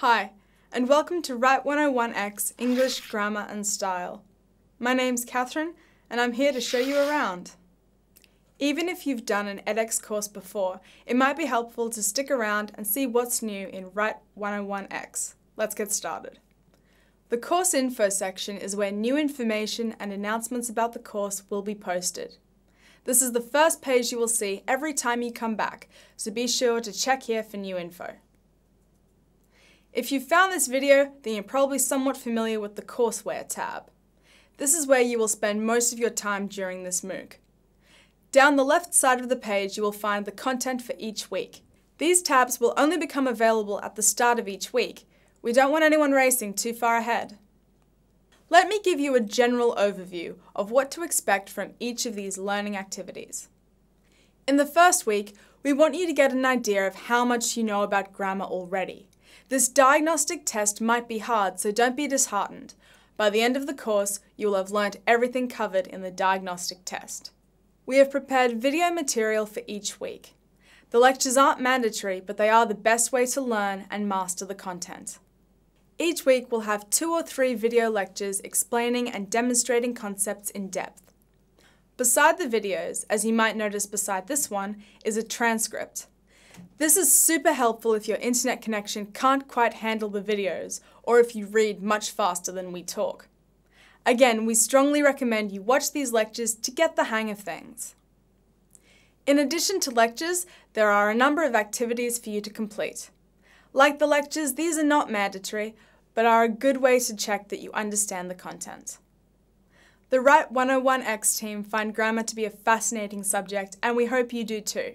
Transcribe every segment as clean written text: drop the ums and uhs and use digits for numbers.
Hi, and welcome to WRITE101X English Grammar and Style. My name's Catherine, and I'm here to show you around. Even if you've done an Edx course before, it might be helpful to stick around and see what's new in WRITE101X. Let's get started. The course info section is where new information and announcements about the course will be posted. This is the first page you will see every time you come back, so be sure to check here for new info. If you found this video, then you're probably somewhat familiar with the Courseware tab. This is where you will spend most of your time during this MOOC. Down the left side of the page, you will find the content for each week. These tabs will only become available at the start of each week. We don't want anyone racing too far ahead. Let me give you a general overview of what to expect from each of these learning activities. In the first week, we want you to get an idea of how much you know about grammar already. This diagnostic test might be hard, so don't be disheartened. By the end of the course, you will have learnt everything covered in the diagnostic test. We have prepared video material for each week. The lectures aren't mandatory, but they are the best way to learn and master the content. Each week we'll have 2 or 3 video lectures explaining and demonstrating concepts in depth. Beside the videos, as you might notice beside this one, is a transcript. This is super helpful if your internet connection can't quite handle the videos, or if you read much faster than we talk. Again, we strongly recommend you watch these lectures to get the hang of things. In addition to lectures, there are a number of activities for you to complete. Like the lectures, these are not mandatory, but are a good way to check that you understand the content. The WRITE101X team find grammar to be a fascinating subject, and we hope you do too.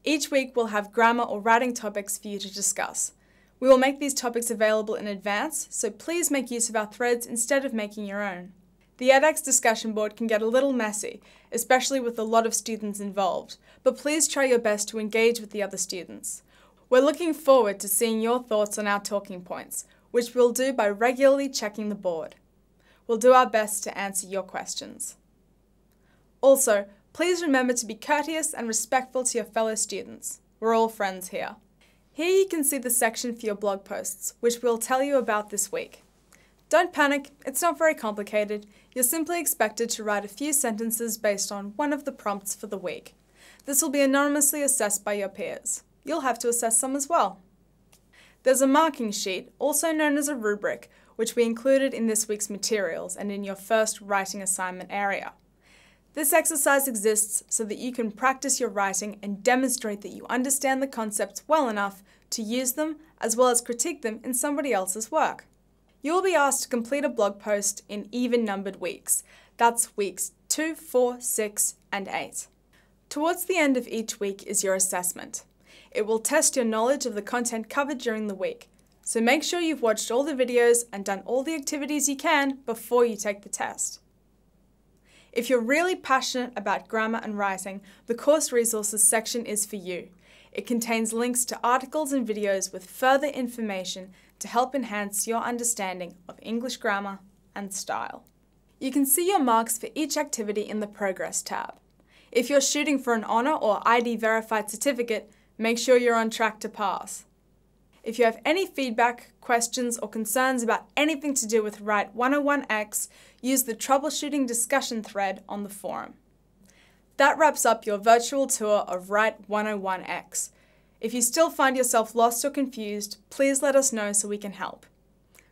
Each week we'll have grammar or writing topics for you to discuss. We will make these topics available in advance, so please make use of our threads instead of making your own. The Edx Discussion Board can get a little messy, especially with a lot of students involved, but please try your best to engage with the other students. We're looking forward to seeing your thoughts on our talking points, which we'll do by regularly checking the board. We'll do our best to answer your questions. Also, please remember to be courteous and respectful to your fellow students. We're all friends here. Here you can see the section for your blog posts, which we'll tell you about this week. Don't panic, it's not very complicated. You're simply expected to write a few sentences based on one of the prompts for the week. This will be anonymously assessed by your peers. You'll have to assess some as well. There's a marking sheet, also known as a rubric, which we included in this week's materials and in your first writing assignment area. This exercise exists so that you can practice your writing and demonstrate that you understand the concepts well enough to use them as well as critique them in somebody else's work. You will be asked to complete a blog post in even-numbered weeks. That's weeks 2, 4, 6, and 8. Towards the end of each week is your assessment. It will test your knowledge of the content covered during the week, so make sure you've watched all the videos and done all the activities you can before you take the test. If you're really passionate about grammar and writing, the course resources section is for you. It contains links to articles and videos with further information to help enhance your understanding of English grammar and style. You can see your marks for each activity in the Progress tab. If you're shooting for an honour or ID verified certificate, make sure you're on track to pass. If you have any feedback, questions, or concerns about anything to do with WRITE101X, use the troubleshooting discussion thread on the forum. That wraps up your virtual tour of WRITE101X. If you still find yourself lost or confused, please let us know so we can help.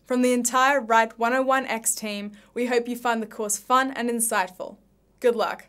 From the entire WRITE101X team, we hope you find the course fun and insightful. Good luck!